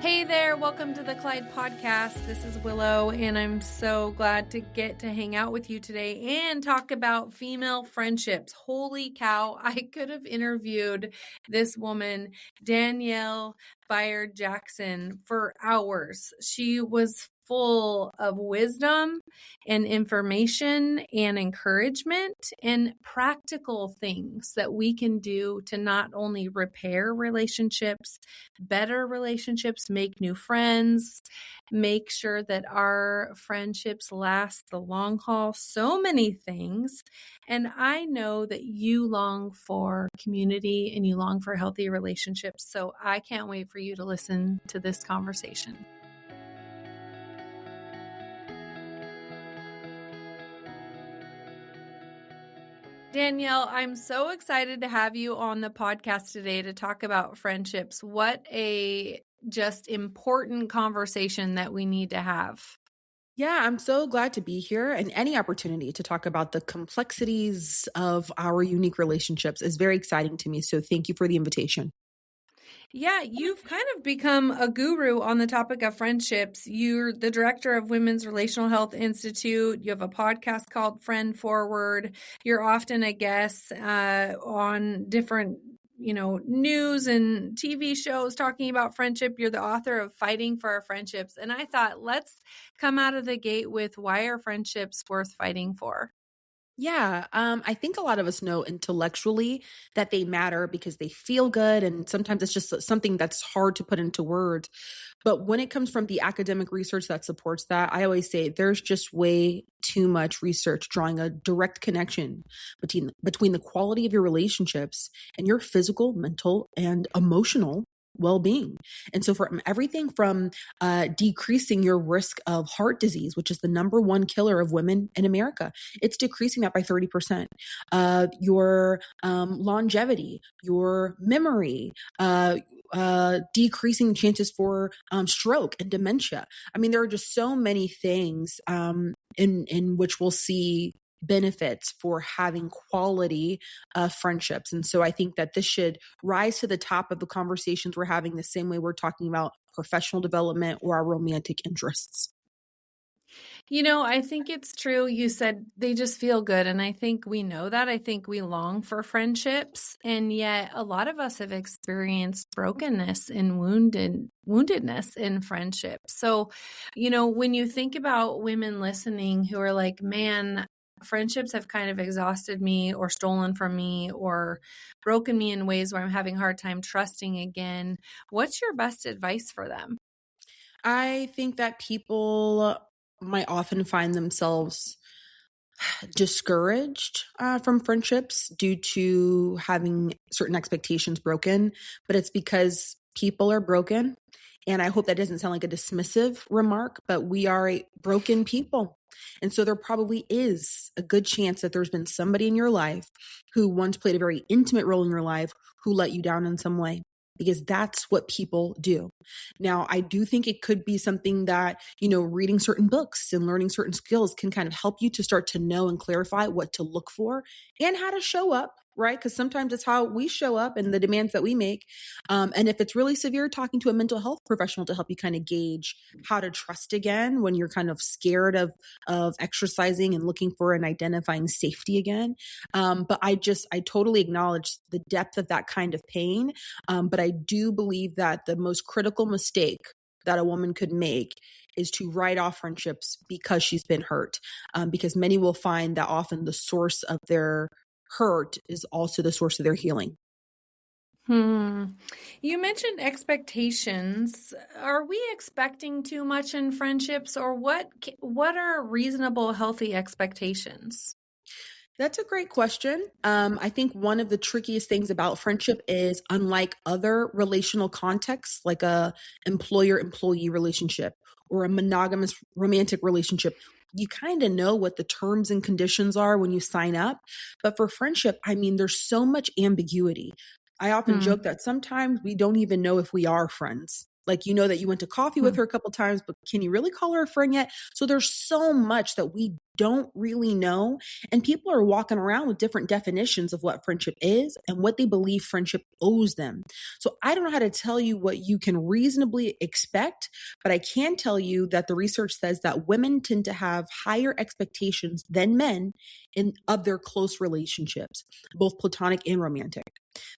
Hey there, welcome to the Clyde podcast. This is Willow, and I'm so glad to get to hang out with you today and talk about female friendships. Holy cow, I could have interviewed this woman, Danielle Bayard Jackson, for hours. She was full of wisdom and information and encouragement and practical things that we can do to not only repair relationships, better relationships, make new friends, make sure that our friendships last the long haul, so many things. And I know that you long for community and you long for healthy relationships. So I can't wait for you to listen to this conversation. Danielle, I'm so excited to have you on the podcast today to talk about friendships. What a just important conversation that we need to have. Yeah, I'm so glad to be here, and any opportunity to talk about the complexities of our unique relationships is very exciting to me. So thank you for the invitation. Yeah, you've kind of become a guru on the topic of friendships. You're the director of Women's Relational Health Institute. You have a podcast called Friend Forward. You're often a guest on different news and TV shows talking about friendship. You're the author of Fighting for Our Friendships. And I thought, let's come out of the gate with why are friendships worth fighting for? Yeah, I think a lot of us know intellectually that they matter because they feel good, and sometimes it's just something that's hard to put into words. But when it comes from the academic research that supports that, I always say there's just way too much research drawing a direct connection between the quality of your relationships and your physical, mental, and emotional well-being. And so from everything from decreasing your risk of heart disease, which is the number one killer of women in America, it's decreasing that by 30%. Your longevity, your memory, decreasing chances for stroke and dementia. I mean, there are just so many things in which we'll see benefits for having quality friendships. And so I think that this should rise to the top of the conversations we're having the same way we're talking about professional development or our romantic interests. I think it's true. You said they just feel good. And I think we know that. I think we long for friendships. And yet a lot of us have experienced brokenness and woundedness in friendships. So, when you think about women listening who are like, man, friendships have kind of exhausted me or stolen from me or broken me in ways where I'm having a hard time trusting again, what's your best advice for them? I think that people might often find themselves discouraged from friendships due to having certain expectations broken, but it's because people are broken. And I hope that doesn't sound like a dismissive remark, but we are a broken people. And so there probably is a good chance that there's been somebody in your life who once played a very intimate role in your life who let you down in some way, because that's what people do. Now, I do think it could be something that, reading certain books and learning certain skills can kind of help you to start to know and clarify what to look for and how to show up, right? Because sometimes it's how we show up and the demands that we make. And if it's really severe, talking to a mental health professional to help you kind of gauge how to trust again when you're kind of scared of exercising and looking for and identifying safety again. But I totally acknowledge the depth of that kind of pain. But I do believe that the most critical mistake that a woman could make is to write off friendships because she's been hurt. Because many will find that often the source of their hurt is also the source of their healing. You mentioned expectations. Are we expecting too much in friendships, or what are reasonable, healthy expectations? That's a great question. I think one of the trickiest things about friendship is, unlike other relational contexts, like a employer-employee relationship or a monogamous romantic relationship, you kind of know what the terms and conditions are when you sign up. But for friendship, I mean, there's so much ambiguity. I often joke that sometimes we don't even know if we are friends. Like, you know that you went to coffee with her a couple times, but can you really call her a friend yet? So there's so much that we don't really know. And people are walking around with different definitions of what friendship is and what they believe friendship owes them. So I don't know how to tell you what you can reasonably expect, but I can tell you that the research says that women tend to have higher expectations than men of their close relationships, both platonic and romantic.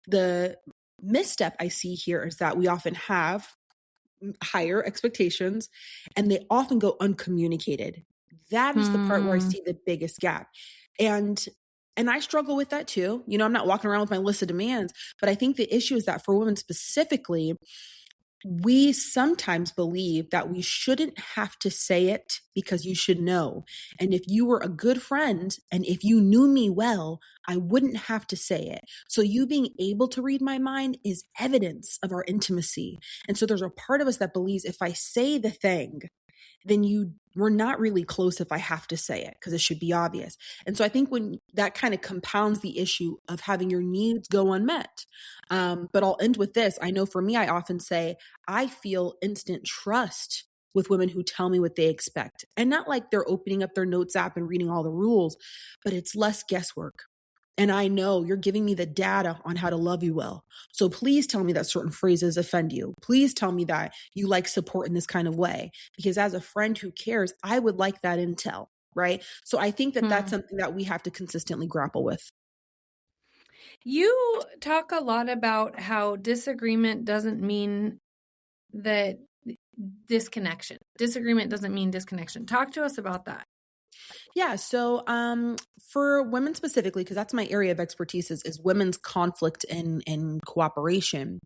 The misstep I see here is that we often have higher expectations and they often go uncommunicated. That is the part where I see the biggest gap. And I struggle with that too. You know, I'm not walking around with my list of demands, but I think the issue is that for women specifically, we sometimes believe that we shouldn't have to say it because you should know. And if you were a good friend and if you knew me well, I wouldn't have to say it. So you being able to read my mind is evidence of our intimacy. And so there's a part of us that believes if I say the thing, then we're not really close if I have to say it because it should be obvious. And so I think when that kind of compounds the issue of having your needs go unmet. But I'll end with this. I know for me, I often say, I feel instant trust with women who tell me what they expect. And not like they're opening up their notes app and reading all the rules, but it's less guesswork. And I know you're giving me the data on how to love you well. So please tell me that certain phrases offend you. Please tell me that you like support in this kind of way. Because as a friend who cares, I would like that intel, right? So I think that that's something that we have to consistently grapple with. You talk a lot about how disagreement doesn't mean that disconnection. Disagreement doesn't mean disconnection. Talk to us about that. Yeah. So for women specifically, because that's my area of expertise is women's conflict and cooperation.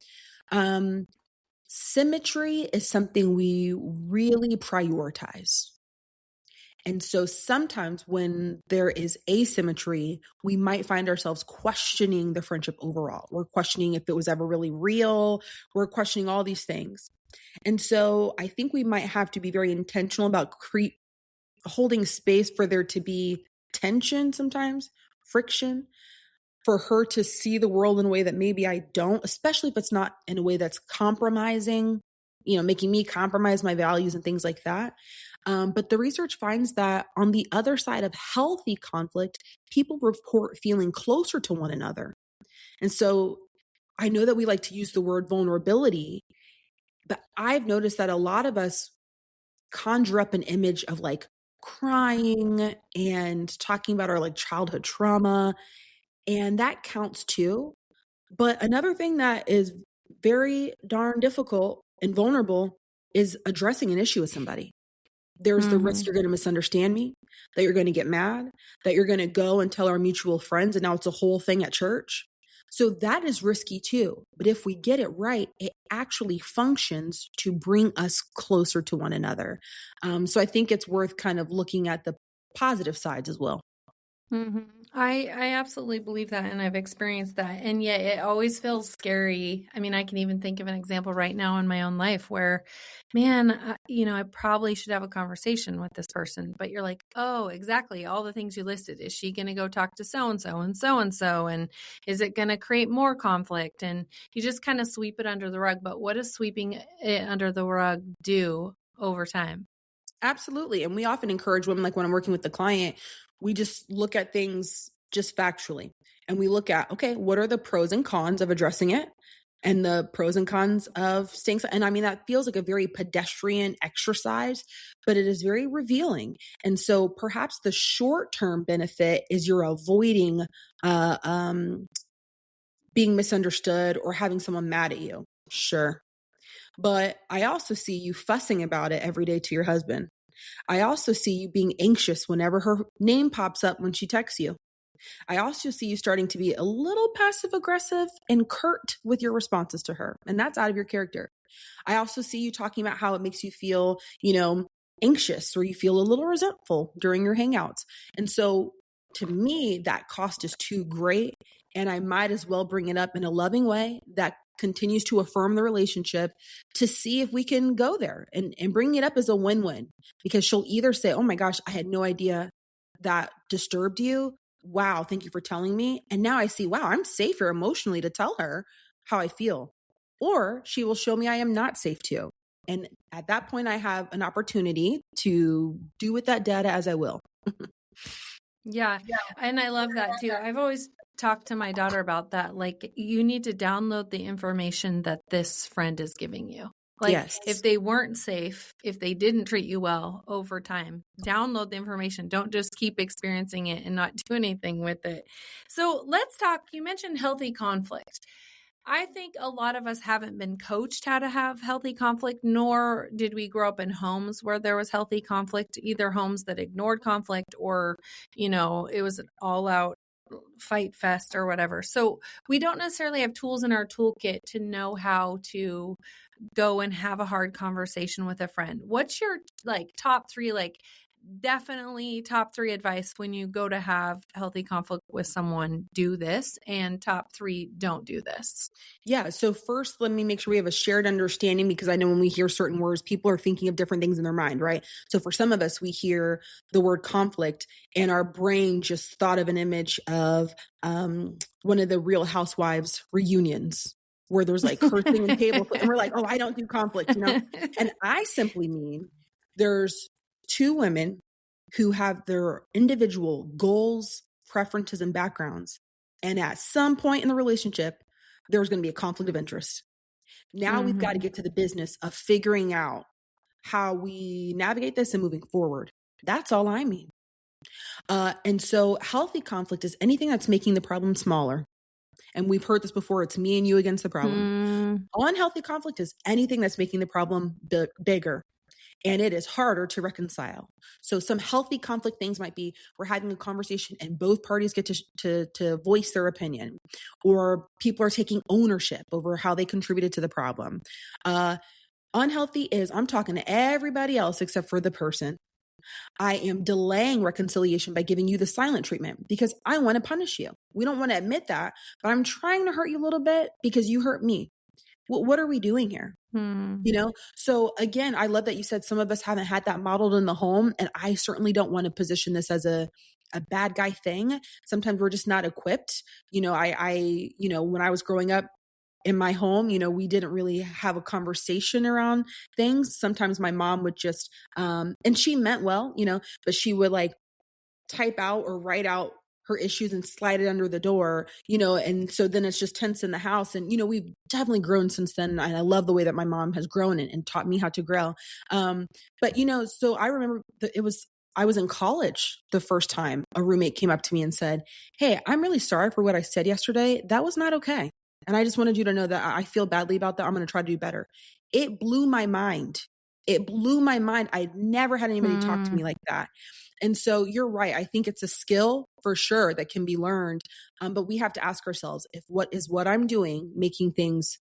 Symmetry is something we really prioritize. And so sometimes when there is asymmetry, we might find ourselves questioning the friendship overall. We're questioning if it was ever really real. We're questioning all these things. And so I think we might have to be very intentional about holding space for there to be tension sometimes, friction, for her to see the world in a way that maybe I don't, especially if it's not in a way that's compromising, making me compromise my values and things like that. But the research finds that on the other side of healthy conflict, people report feeling closer to one another. And so I know that we like to use the word vulnerability, but I've noticed that a lot of us conjure up an image of like crying and talking about our like childhood trauma. And that counts too. But another thing that is very darn difficult and vulnerable is addressing an issue with somebody. There's the risk you're going to misunderstand me, that you're going to get mad, that you're going to go and tell our mutual friends, and now it's a whole thing at church. So that is risky too. But if we get it right, it actually functions to bring us closer to one another. So I think it's worth kind of looking at the positive sides as well. I absolutely believe that, and I've experienced that, and yet it always feels scary. I mean, I can even think of an example right now in my own life where, man, I probably should have a conversation with this person, but you're like, oh, exactly, all the things you listed. Is she going to go talk to so-and-so and so-and-so, and is it going to create more conflict? And you just kind of sweep it under the rug, but what does sweeping it under the rug do over time? Absolutely. And we often encourage women, like when I'm working with the client, we just look at things just factually. And we look at, okay, what are the pros and cons of addressing it? And the pros and cons of staying. And I mean, that feels like a very pedestrian exercise, but it is very revealing. And so perhaps the short-term benefit is you're avoiding being misunderstood or having someone mad at you. Sure. But I also see you fussing about it every day to your husband. I also see you being anxious whenever her name pops up when she texts you. I also see you starting to be a little passive aggressive and curt with your responses to her. And that's out of your character. I also see you talking about how it makes you feel, anxious, or you feel a little resentful during your hangouts. And so to me, that cost is too great. And I might as well bring it up in a loving way that continues to affirm the relationship to see if we can go there and bring it up as a win-win, because she'll either say, oh my gosh, I had no idea that disturbed you. Wow, thank you for telling me. And now I see, wow, I'm safer emotionally to tell her how I feel. or she will show me I am not safe to. And at that point, I have an opportunity to do with that data as I will. Yeah. And I love that too. I've always talked to my daughter about that. Like, you need to download the information that this friend is giving you. Like, Yes. if they weren't safe, if they didn't treat you well over time, download the information. Don't just keep experiencing it and not do anything with it. So let's talk. You mentioned healthy conflict. I think a lot of us haven't been coached how to have healthy conflict, nor did we grow up in homes where there was healthy conflict, either homes that ignored conflict or, it was an all out fight fest or whatever. So we don't necessarily have tools in our toolkit to know how to go and have a hard conversation with a friend. What's your top three, definitely top three advice when you go to have healthy conflict with someone? Do this, and top three, don't do this. Yeah. So first, let me make sure we have a shared understanding, because I know when we hear certain words, people are thinking of different things in their mind, right? So for some of us, we hear the word conflict and our brain just thought of an image of one of the Real Housewives reunions where there's like cursing and table, and we're like, oh, I don't do conflict, And I simply mean there's two women who have their individual goals, preferences, and backgrounds. And at some point in the relationship, there's going to be a conflict of interest. Now we've got to get to the business of figuring out how we navigate this and moving forward. That's all I mean. And so healthy conflict is anything that's making the problem smaller. And we've heard this before. It's me and you against the problem. Unhealthy conflict is anything that's making the problem bigger. And it is harder to reconcile. So some healthy conflict things might be we're having a conversation and both parties get to voice their opinion, or people are taking ownership over how they contributed to the problem. Unhealthy is I'm talking to everybody else except for the person. I am delaying reconciliation by giving you the silent treatment because I want to punish you. We don't want to admit that, but I'm trying to hurt you a little bit because you hurt me. What are we doing here? So again, I love that you said some of us haven't had that modeled in the home. And I certainly don't want to position this as a bad guy thing. Sometimes we're just not equipped. When I was growing up in my home, we didn't really have a conversation around things. Sometimes my mom would just, and she meant well, but she would like type out or write out her issues and slide it under the door, and so then it's just tense in the house. And, we've definitely grown since then. And I love the way that my mom has grown and taught me how to grow. But, so I remember I was in college the first time a roommate came up to me and said, "Hey, I'm really sorry for what I said yesterday. That was not okay. And I just wanted you to know that I feel badly about that. I'm going to try to do better." It blew my mind. I'd never had anybody talk to me like that. And so you're right. I think it's a skill for sure that can be learned. But we have to ask ourselves if what I'm doing making things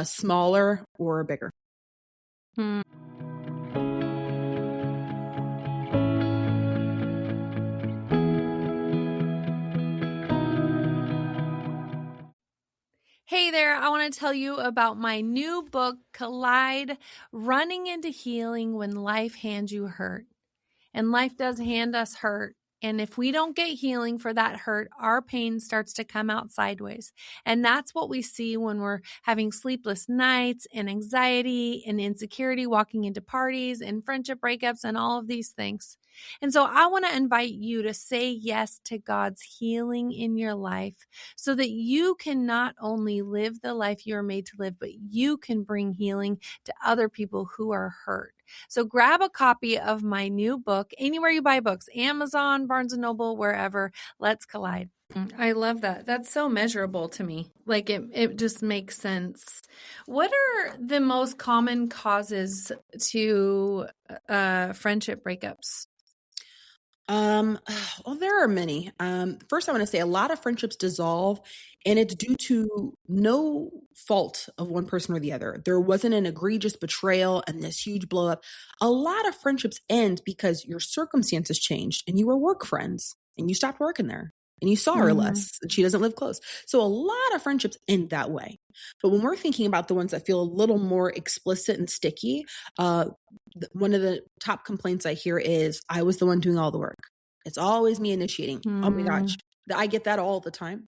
smaller or bigger. Hey there, I want to tell you about my new book, Collide: Running into Healing When Life Hands You Hurt. And life does hand us hurt. And if we don't get healing for that hurt, our pain starts to come out sideways. And that's what we see when we're having sleepless nights and anxiety and insecurity, walking into parties and friendship breakups and all of these things. And so I want to invite you to say yes to God's healing in your life so that you can not only live the life you are made to live, but you can bring healing to other people who are hurt. So grab a copy of my new book anywhere you buy books, Amazon, Barnes & Noble, wherever. Let's collide. I love that. That's so measurable to me. Like it just makes sense. What are the most common causes to friendship breakups? Well, there are many. First, I want to say a lot of friendships dissolve, and it's due to no fault of one person or the other. There wasn't an egregious betrayal and this huge blow up. A lot of friendships end because your circumstances changed and you were work friends and you stopped working there and you saw her less and she doesn't live close. So a lot of friendships end that way. But when we're thinking about the ones that feel a little more explicit and sticky, one of the top complaints I hear is, I was the one doing all the work. It's always me initiating. Oh my gosh. I get that all the time.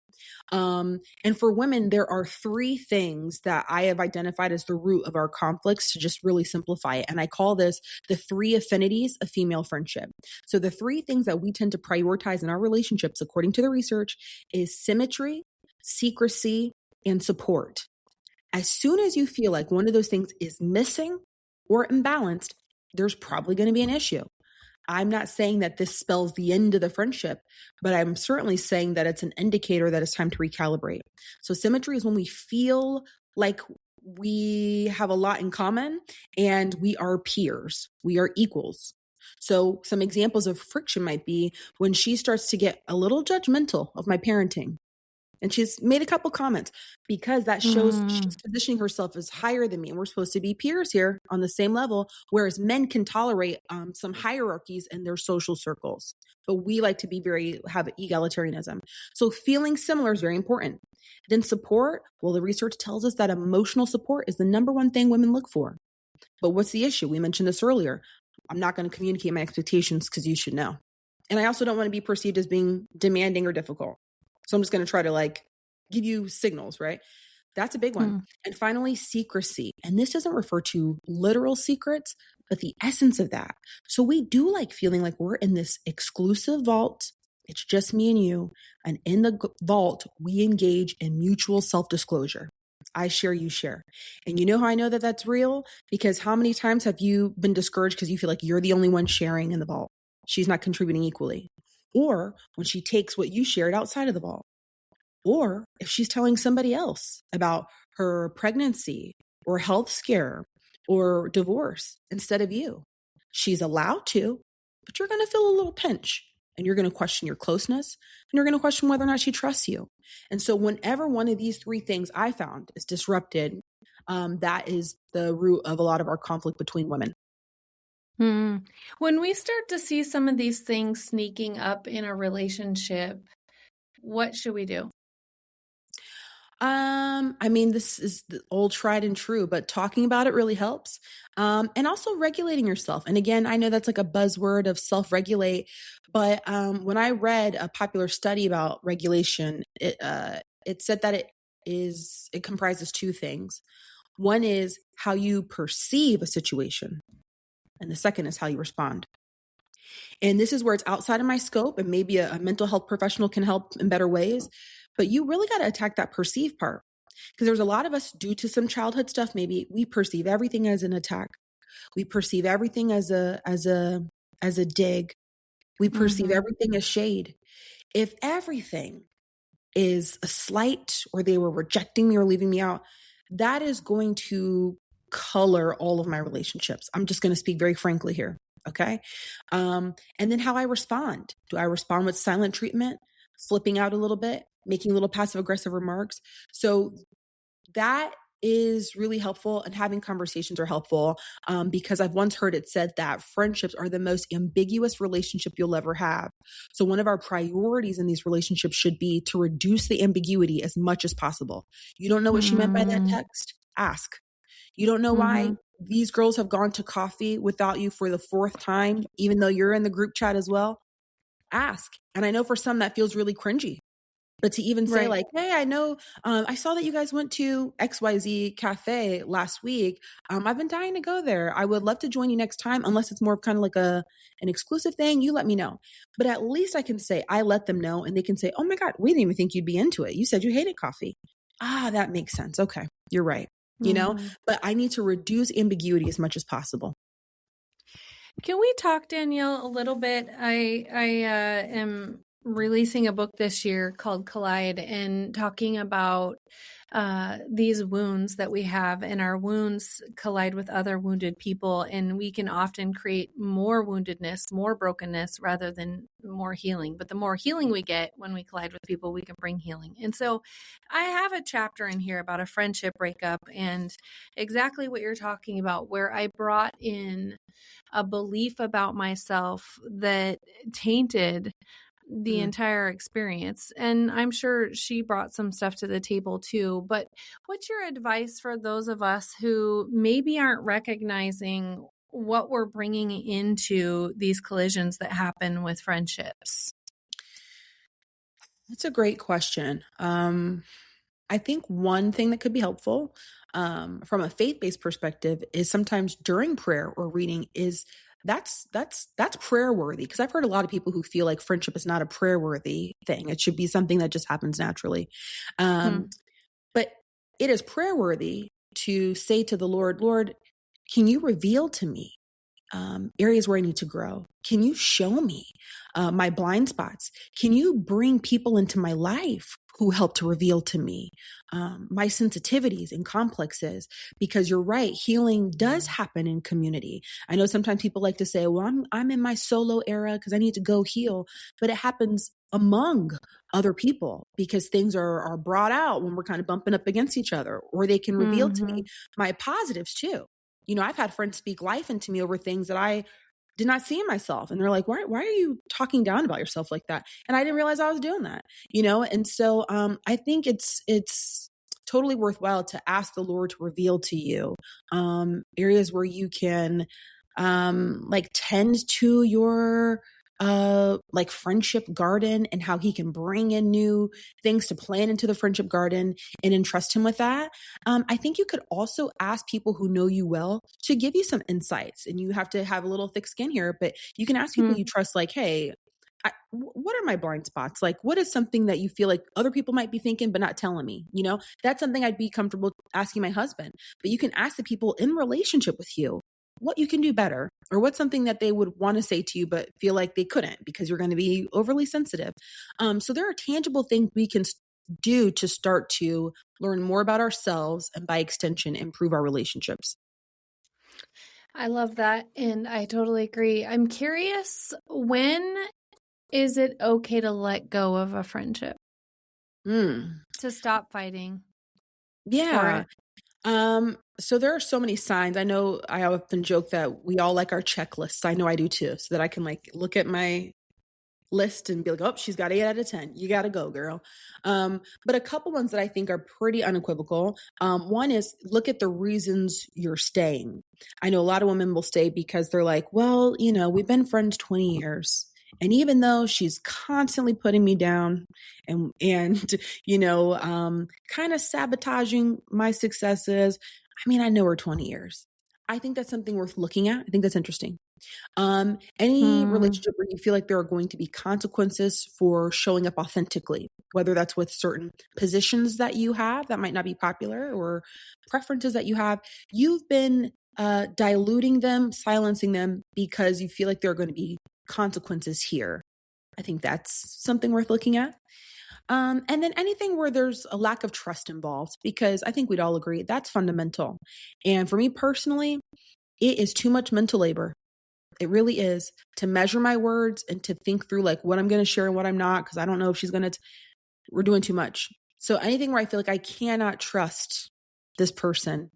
And for women, there are three things that I have identified as the root of our conflicts to just really simplify it. And I call this the three affinities of female friendship. So the three things that we tend to prioritize in our relationships, according to the research, is symmetry, secrecy, and support. As soon as you feel like one of those things is missing or imbalanced, there's probably going to be an issue. I'm not saying that this spells the end of the friendship, but I'm certainly saying that it's an indicator that it's time to recalibrate. So symmetry is when we feel like we have a lot in common and we are peers, we are equals. So some examples of friction might be when she starts to get a little judgmental of my parenting. And she's made a couple comments because that shows she's positioning herself as higher than me. And we're supposed to be peers here on the same level, whereas men can tolerate some hierarchies in their social circles. But we like to have egalitarianism. So feeling similar is very important. Then support. Well, the research tells us that emotional support is the number one thing women look for. But what's the issue? We mentioned this earlier. I'm not going to communicate my expectations because you should know. And I also don't want to be perceived as being demanding or difficult. So I'm just going to try to give you signals, right? That's a big one. And finally, secrecy. And this doesn't refer to literal secrets, but the essence of that. So we do like feeling like we're in this exclusive vault. It's just me and you. And in the vault, we engage in mutual self-disclosure. I share, you share. And you know how I know that that's real? Because how many times have you been discouraged because you feel like you're the only one sharing in the vault? She's not contributing equally. Or when she takes what you shared outside of the vault. Or if she's telling somebody else about her pregnancy or health scare or divorce instead of you. She's allowed to, but you're going to feel a little pinch and you're going to question your closeness and you're going to question whether or not she trusts you. And so whenever one of these three things I found is disrupted, that is the root of a lot of our conflict between women. When we start to see some of these things sneaking up in a relationship, what should we do? This is the old tried and true, but talking about it really helps. And also regulating yourself. And again, I know that's like a buzzword of self-regulate, but when I read a popular study about regulation, it said that it comprises two things. One is how you perceive a situation. And the second is how you respond. And this is where it's outside of my scope, and maybe a mental health professional can help in better ways. But you really got to attack that perceive part. Because there's a lot of us, due to some childhood stuff, maybe we perceive everything as an attack. We perceive everything as a dig. We perceive everything as shade. If everything is a slight, or they were rejecting me or leaving me out, that is going to color all of my relationships. I'm just going to speak very frankly here. Okay. And then how I respond. Do I respond with silent treatment, flipping out a little bit, making little passive aggressive remarks? So that is really helpful, and having conversations are helpful, because I've once heard it said that friendships are the most ambiguous relationship you'll ever have. So one of our priorities in these relationships should be to reduce the ambiguity as much as possible. You don't know what she meant by that text? Ask. You don't know why these girls have gone to coffee without you for the fourth time, even though you're in the group chat as well? Ask. And I know for some that feels really cringy. But to even say hey, I know, I saw that you guys went to XYZ Cafe last week. I've been dying to go there. I would love to join you next time, unless it's more of kind of like an exclusive thing. You let me know. But at least I can say, I let them know, and they can say, oh my God, we didn't even think you'd be into it. You said you hated coffee. That makes sense. Okay. You're right. But I need to reduce ambiguity as much as possible. Can we talk, Danielle, a little bit? I am releasing a book this year called Collide, and talking about these wounds that we have, and our wounds collide with other wounded people, and we can often create more woundedness, more brokenness, rather than more healing. But the more healing we get when we collide with people, we can bring healing. And so I have a chapter in here about a friendship breakup, and exactly what you're talking about, where I brought in a belief about myself that tainted the entire experience. And I'm sure she brought some stuff to the table too. But what's your advice for those of us who maybe aren't recognizing what we're bringing into these collisions that happen with friendships? That's a great question. I think one thing that could be helpful from a faith-based perspective is sometimes during prayer or reading is that's prayer worthy, because I've heard a lot of people who feel like friendship is not a prayer worthy thing. It should be something that just happens naturally. Hmm. But it is prayer worthy to say to the Lord, Lord, can you reveal to me areas where I need to grow? Can you show me my blind spots? Can you bring people into my life who help to reveal to me my sensitivities and complexes? Because you're right, healing does happen in community. I know sometimes people like to say, "Well, I'm in my solo era because I need to go heal," but it happens among other people because things are brought out when we're kind of bumping up against each other, or they can reveal to me Hmm. my positives too. I've had friends speak life into me over things that I did not see in myself. And they're like, why are you talking down about yourself like that? And I didn't realize I was doing that. And so I think it's totally worthwhile to ask the Lord to reveal to you areas where you can like tend to your like friendship garden, and how he can bring in new things to plant into the friendship garden and entrust him with that. I think you could also ask people who know you well to give you some insights, and you have to have a little thick skin here, but you can ask people you trust, like, hey, what are my blind spots? Like, what is something that you feel like other people might be thinking, but not telling me? That's something I'd be comfortable asking my husband, but you can ask the people in relationship with you what you can do better, or what's something that they would want to say to you, but feel like they couldn't because you're going to be overly sensitive. So there are tangible things we can do to start to learn more about ourselves, and by extension, improve our relationships. I love that. And I totally agree. I'm curious, when is it okay to let go of a friendship, Mm, to stop fighting for yeah. it? So there are so many signs. I know I often joke that we all like our checklists. I know I do too, so that I can like look at my list and be like, oh, she's got 8 out of 10. You got to go, girl. But a couple ones that I think are pretty unequivocal. One is look at the reasons you're staying. I know a lot of women will stay because they're like, well, we've been friends 20 years. And even though she's constantly putting me down and kind of sabotaging my successes, I mean, I know her 20 years. I think that's something worth looking at. I think that's interesting. Any Hmm. relationship where you feel like there are going to be consequences for showing up authentically, whether that's with certain positions that you have that might not be popular, or preferences that you have, you've been diluting them, silencing them because you feel like there are going to be consequences here. I think that's something worth looking at. And then anything where there's a lack of trust involved, because I think we'd all agree that's fundamental. And for me personally, it is too much mental labor. It really is, to measure my words and to think through like what I'm going to share and what I'm not, because I don't know if she's going to, we're doing too much. So anything where I feel like I cannot trust this person,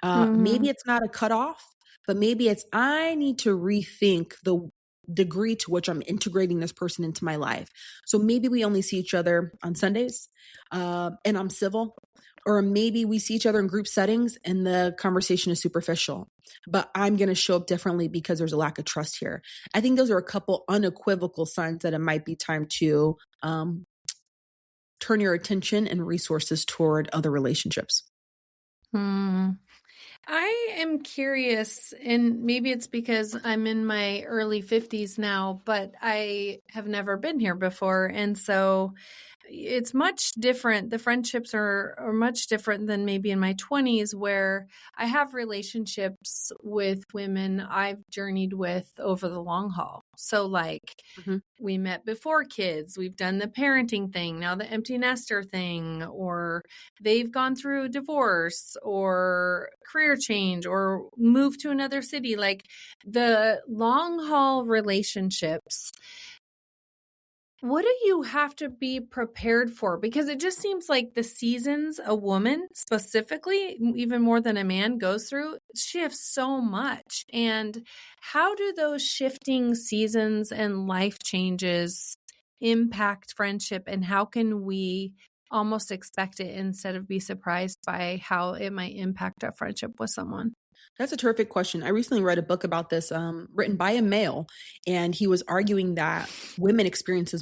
Hmm. maybe it's not a cutoff, but maybe it's, I need to rethink the degree to which I'm integrating this person into my life. So maybe we only see each other on Sundays, and I'm civil, or maybe we see each other in group settings and the conversation is superficial, but I'm going to show up differently because there's a lack of trust here. I think those are a couple unequivocal signs that it might be time to turn your attention and resources toward other relationships. Hmm. I am curious, and maybe it's because I'm in my early 50s now, but I have never been here before. And so it's much different. The friendships are much different than maybe in my 20s, where I have relationships with women I've journeyed with over the long haul. So, like, Mm-hmm. we met before kids, we've done the parenting thing, now the empty nester thing, or they've gone through divorce or career change or moved to another city. Like, the long haul relationships, what do you have to be prepared for? Because it just seems like the seasons a woman specifically, even more than a man, goes through shifts so much. And how do those shifting seasons and life changes impact friendship? And how can we almost expect it instead of be surprised by how it might impact our friendship with someone? That's a terrific question. I recently read a book about this, written by a male, and he was arguing that women experience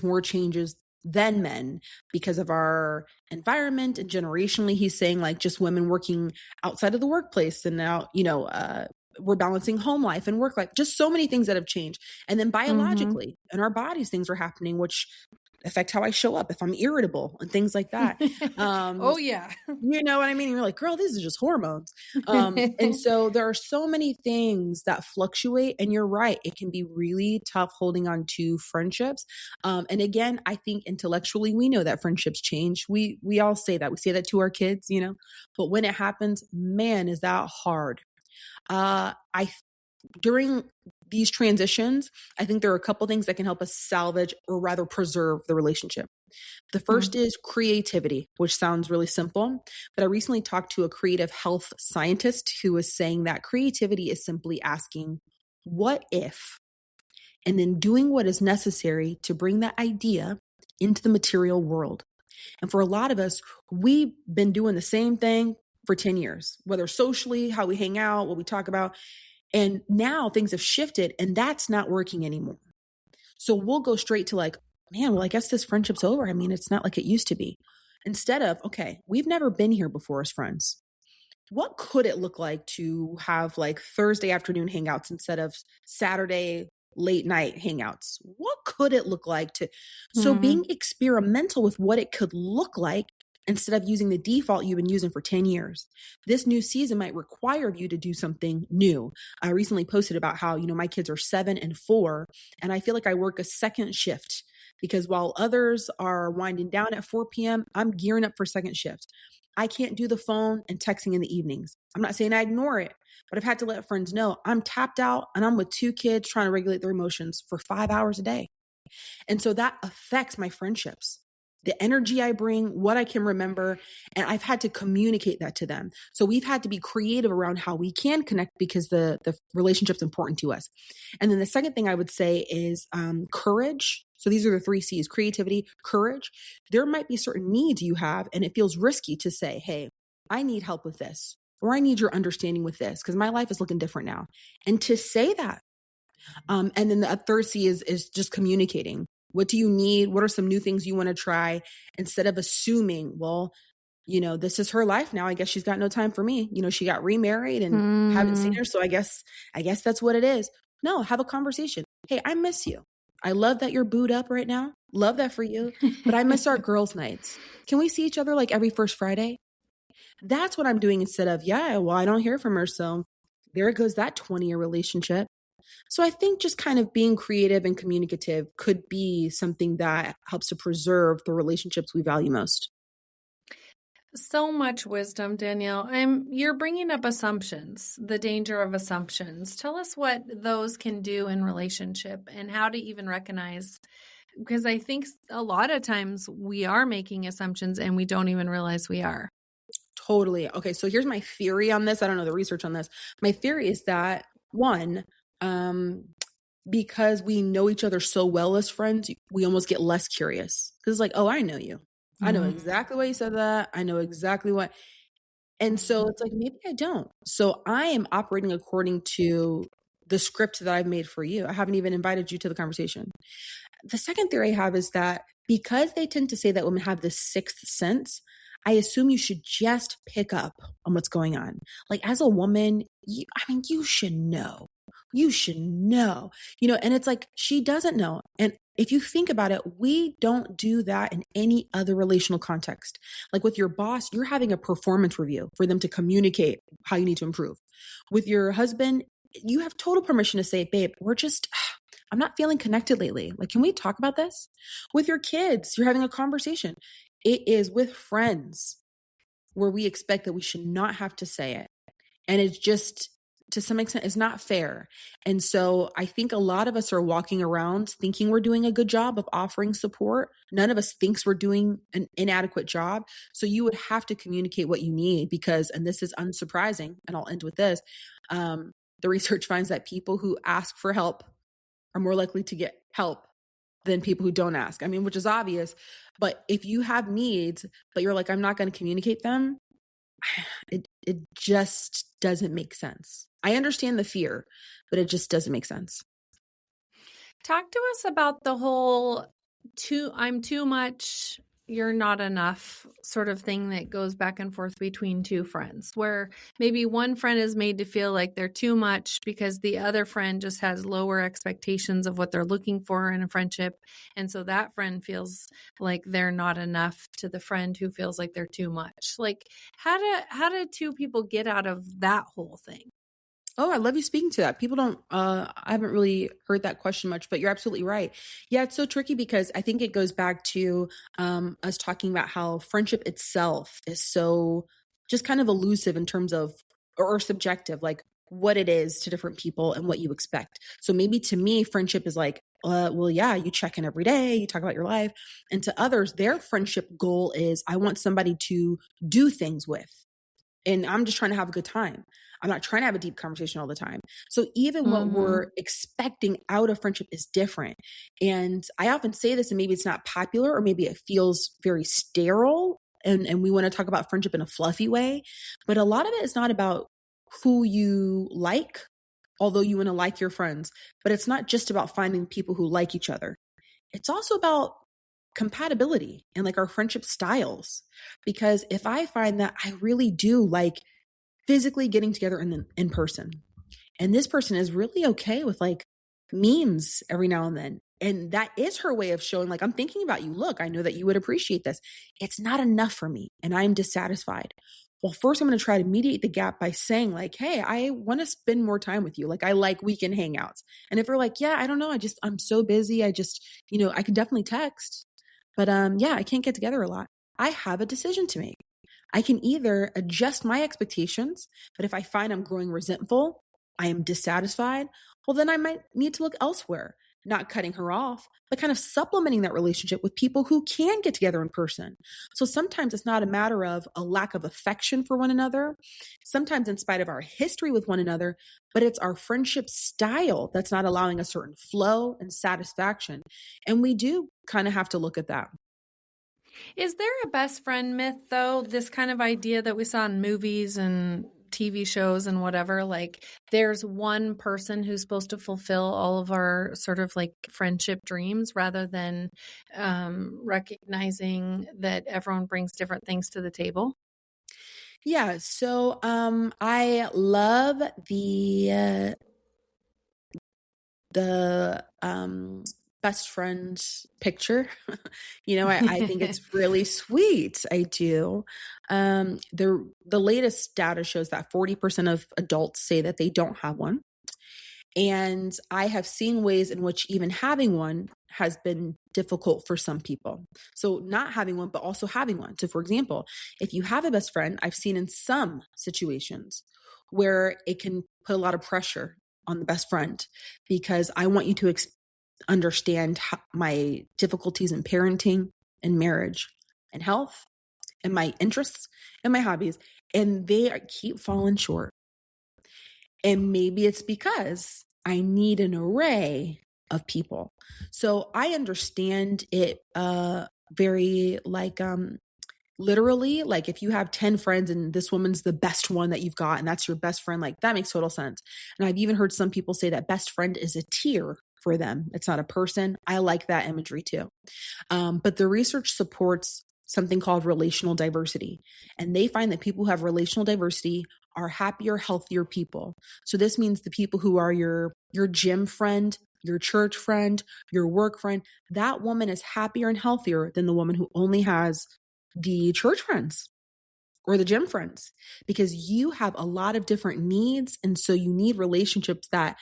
more changes than men because of our environment, and generationally he's saying like just women working outside of the workplace, and now we're balancing home life and work life, just so many things that have changed. And then biologically in our bodies things are happening which affect how I show up, if I'm irritable and things like that. Oh yeah. You know what I mean? You're like, girl, this is just hormones. And so there are so many things that fluctuate, and you're right. It can be really tough holding on to friendships. And again, I think intellectually we know that friendships change. We all say that. We say that to our kids, you know, but when it happens, man, is that hard. During these transitions, I think there are a couple things that can help us salvage or rather preserve the relationship. The first is creativity, which sounds really simple, but I recently talked to a creative health scientist who was saying that creativity is simply asking, what if? And then doing what is necessary to bring that idea into the material world. And for a lot of us, we've been doing the same thing for 10 years, whether socially, how we hang out, what we talk about. And now things have shifted and that's not working anymore. So we'll go straight to like, man, well, I guess this friendship's over. I mean, it's not like it used to be. Instead of, okay, we've never been here before as friends. What could it look like to have like Thursday afternoon hangouts instead of Saturday late night hangouts? What could it look like to, so being experimental with what it could look like instead of using the default you've been using for 10 years. This new season might require you to do something new. I recently posted about how, you know, my kids are 7 and 4, and I feel like I work a second shift because while others are winding down at 4 p.m., I'm gearing up for second shift. I can't do the phone and texting in the evenings. I'm not saying I ignore it, but I've had to let friends know I'm tapped out and I'm with 2 kids trying to regulate their emotions for 5 hours a day. And so that affects my friendships, the energy I bring, what I can remember, and I've had to communicate that to them. So we've had to be creative around how we can connect because the relationship's important to us. And then the second thing I would say is courage. So these are the 3 C's: creativity, courage. There might be certain needs you have, and it feels risky to say, hey, I need help with this, or I need your understanding with this because my life is looking different now. And to say that. And then the third C is just communicating. What do you need? What are some new things you want to try? Instead of assuming, well, you know, this is her life now. I guess she's got no time for me. You know, she got remarried and haven't seen her. So I guess that's what it is. No, have a conversation. Hey, I miss you. I love that you're booed up right now. Love that for you. But I miss our girls' nights. Can we see each other like every first Friday? That's what I'm doing instead of, yeah, well, I don't hear from her. So there goes that 20-year relationship. So I think just kind of being creative and communicative could be something that helps to preserve the relationships we value most. So much wisdom, Danielle. You're bringing up assumptions, the danger of assumptions. Tell us what those can do in relationship and how to even recognize, because I think a lot of times we are making assumptions and we don't even realize we are. Totally. Okay, so here's my theory on this. I don't know the research on this. My theory is that one, because we know each other so well as friends, we almost get less curious because it's like, oh, I know you. I know exactly why you said that. I know exactly what. And so it's like, maybe I don't. So I am operating according to the script that I've made for you. I haven't even invited you to the conversation. The second theory I have is that because they tend to say that women have this sixth sense, I assume you should just pick up on what's going on. Like as a woman, you should know. You should know, you know, and it's like, she doesn't know. And if you think about it, we don't do that in any other relational context. Like with your boss, you're having a performance review for them to communicate how you need to improve. With your husband, you have total permission to say, babe, I'm not feeling connected lately. Like, can we talk about this? With your kids, you're having a conversation. It is with friends where we expect that we should not have to say it. And it's just, to some extent, is not fair. And so I think a lot of us are walking around thinking we're doing a good job of offering support. None of us thinks we're doing an inadequate job. So you would have to communicate what you need because, and this is unsurprising, and I'll end with this, the research finds that people who ask for help are more likely to get help than people who don't ask. I mean, which is obvious, but if you have needs, but you're like, I'm not going to communicate them, it just doesn't make sense. I understand the fear, but it just doesn't make sense. Talk to us about the whole I'm too much, you're not enough sort of thing that goes back and forth between two friends, where maybe one friend is made to feel like they're too much because the other friend just has lower expectations of what they're looking for in a friendship. And so that friend feels like they're not enough to the friend who feels like they're too much. Like how do two people get out of that whole thing? Oh, I love you speaking to that. People don't, I haven't really heard that question much, but you're absolutely right. Yeah, it's so tricky because I think it goes back to us talking about how friendship itself is so just kind of elusive in terms of, or subjective, like what it is to different people and what you expect. So maybe to me, friendship is like, well, yeah, you check in every day, you talk about your life. And to others, their friendship goal is I want somebody to do things with. And I'm just trying to have a good time. I'm not trying to have a deep conversation all the time. So even what Mm-hmm. we're expecting out of friendship is different. And I often say this, and maybe it's not popular, or maybe it feels very sterile. And we want to talk about friendship in a fluffy way. But a lot of it is not about who you like, although you want to like your friends. But it's not just about finding people who like each other. It's also about compatibility and like our friendship styles. Because if I find that I really do like physically getting together in person, and this person is really okay with like memes every now and then, and that is her way of showing like I'm thinking about you. Look, I know that you would appreciate this. It's not enough for me and I'm dissatisfied. Well, first I'm going to try to mediate the gap by saying like, hey, I want to spend more time with you. Like I like weekend hangouts. And if they're like, yeah, I don't know, I'm so busy, I just, I can definitely text, but yeah, I can't get together a lot. I have a decision to make. I can either adjust my expectations, but if I find I'm growing resentful, I am dissatisfied, well, then I might need to look elsewhere, not cutting her off, but kind of supplementing that relationship with people who can get together in person. So sometimes it's not a matter of a lack of affection for one another, sometimes in spite of our history with one another, but it's our friendship style that's not allowing a certain flow and satisfaction. And we do kind of have to look at that. Is there a best friend myth, though? This kind of idea that we saw in movies and TV shows and whatever, like there's one person who's supposed to fulfill all of our sort of like friendship dreams rather than recognizing that everyone brings different things to the table? Yeah, so I love the best friend picture. I think it's really sweet. I do. The latest data shows that 40% of adults say that they don't have one. And I have seen ways in which even having one has been difficult for some people. So, not having one, but also having one. So, for example, if you have a best friend, I've seen in some situations where it can put a lot of pressure on the best friend because I want you to understand my difficulties in parenting and marriage and health and my interests and my hobbies. And keep falling short. And maybe it's because I need an array of people. So I understand it very like literally, like if you have 10 friends and this woman's the best one that you've got and that's your best friend, like that makes total sense. And I've even heard some people say that best friend is a tier for them. It's not a person. I like that imagery too. But the research supports something called relational diversity. And they find that people who have relational diversity are happier, healthier people. So this means the people who are your gym friend, your church friend, your work friend, that woman is happier and healthier than the woman who only has the church friends or the gym friends, because you have a lot of different needs. And so you need relationships that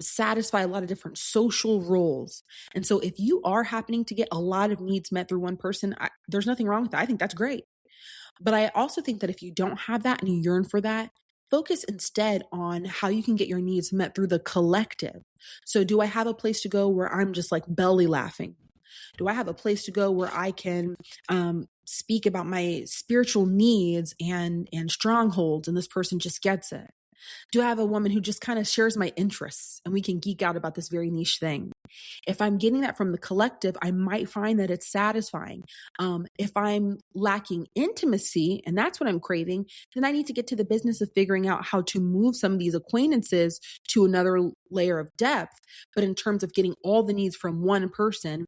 satisfy a lot of different social roles. And so if you are happening to get a lot of needs met through one person, there's nothing wrong with that. I think that's great. But I also think that if you don't have that and you yearn for that, focus instead on how you can get your needs met through the collective. So do I have a place to go where I'm just like belly laughing? Do I have a place to go where I can speak about my spiritual needs and strongholds, and this person just gets it? Do I have a woman who just kind of shares my interests and we can geek out about this very niche thing? If I'm getting that from the collective, I might find that it's satisfying. If I'm lacking intimacy and that's what I'm craving, then I need to get to the business of figuring out how to move some of these acquaintances to another layer of depth. But in terms of getting all the needs from one person,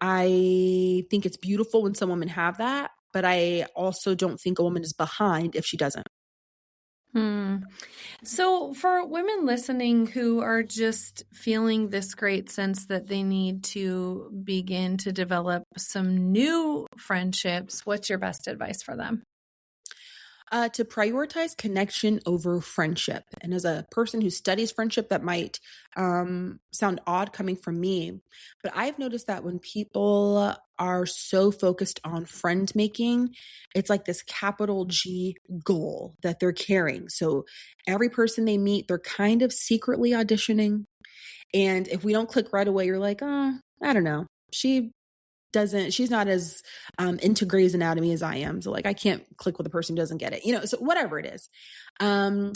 I think it's beautiful when some women have that, but I also don't think a woman is behind if she doesn't. So, for women listening who are just feeling this great sense that they need to begin to develop some new friendships, what's your best advice for them? To prioritize connection over friendship. And as a person who studies friendship, that might sound odd coming from me, but I've noticed that when people are so focused on friend making, it's like this capital G goal that they're carrying. So every person they meet, they're kind of secretly auditioning. And if we don't click right away, you're like, oh, I don't know. She's not as into Grey's Anatomy as I am. So like, I can't click with a person who doesn't get it, so whatever it is. And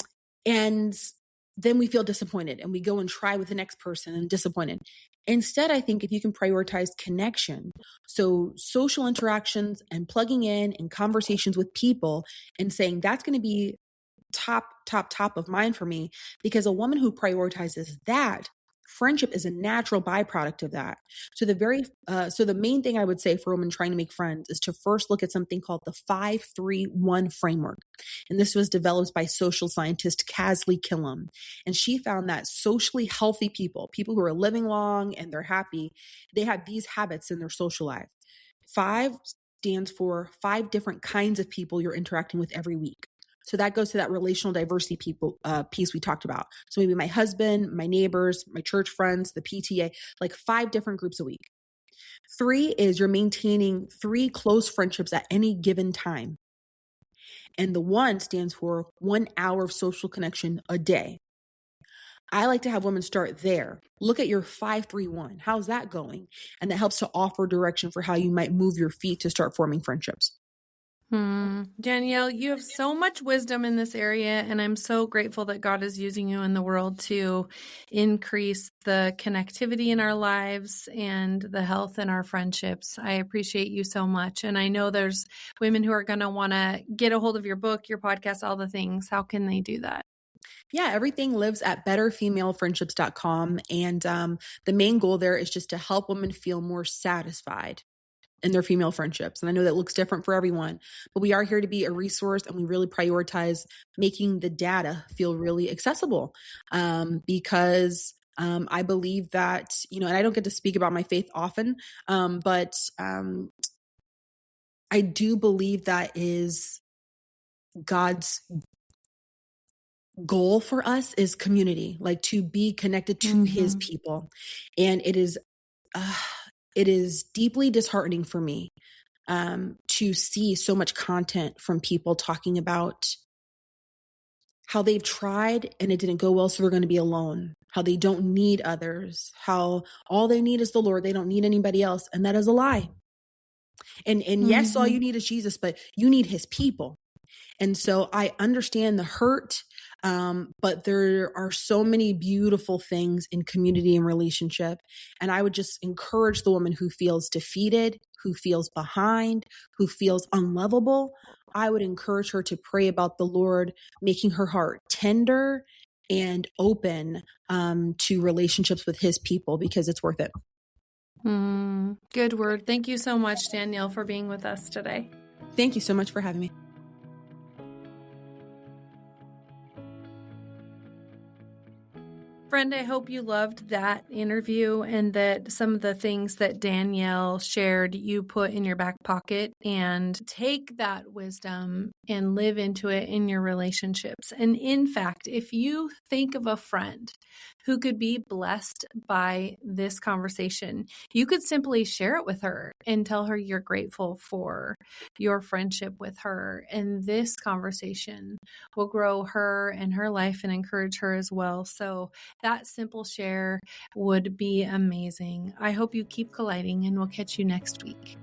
then we feel disappointed and we go and try with the next person and disappointed. Instead, I think if you can prioritize connection, so social interactions and plugging in and conversations with people and saying that's going to be top of mind for me, because a woman who prioritizes that, friendship is a natural byproduct of that. So the main thing I would say for a woman trying to make friends is to first look at something called the 5-3-1 framework. And this was developed by social scientist Casley Killam. And she found that socially healthy people who are living long and they're happy, they have these habits in their social life. 5 stands for 5 different kinds of people you're interacting with every week. So that goes to that relational diversity piece we talked about. So maybe my husband, my neighbors, my church friends, the PTA, like 5 different groups a week. 3 is you're maintaining 3 close friendships at any given time. And the 1 stands for 1 hour of social connection a day. I like to have women start there. Look at your 5-3-1. How's that going? And that helps to offer direction for how you might move your feet to start forming friendships. Danielle, you have so much wisdom in this area, and I'm so grateful that God is using you in the world to increase the connectivity in our lives and the health in our friendships. I appreciate you so much. And I know there's women who are going to want to get a hold of your book, your podcast, all the things. How can they do that? Yeah, everything lives at betterfemalefriendships.com. And the main goal there is just to help women feel more satisfied in their female friendships. And I know that looks different for everyone, but we are here to be a resource, and we really prioritize making the data feel really accessible, because I believe that, and I don't get to speak about my faith often, but I do believe that is God's goal for us is community, like to be connected to his people. And it is deeply disheartening for me to see so much content from people talking about how they've tried and it didn't go well, so they're going to be alone, how they don't need others, how all they need is the Lord, they don't need anybody else. And that is a lie. And yes, all you need is Jesus, but you need his people. And so I understand the hurt, but there are so many beautiful things in community and relationship. And I would just encourage the woman who feels defeated, who feels behind, who feels unlovable. I would encourage her to pray about the Lord making her heart tender and open to relationships with his people, because it's worth it. Good word. Thank you so much, Danielle, for being with us today. Thank you so much for having me. Friend, I hope you loved that interview and that some of the things that Danielle shared you put in your back pocket and take that wisdom and live into it in your relationships. And in fact, if you think of a friend who could be blessed by this conversation, you could simply share it with her and tell her you're grateful for your friendship with her. And this conversation will grow her and her life and encourage her as well. So that simple share would be amazing. I hope you keep colliding, and we'll catch you next week.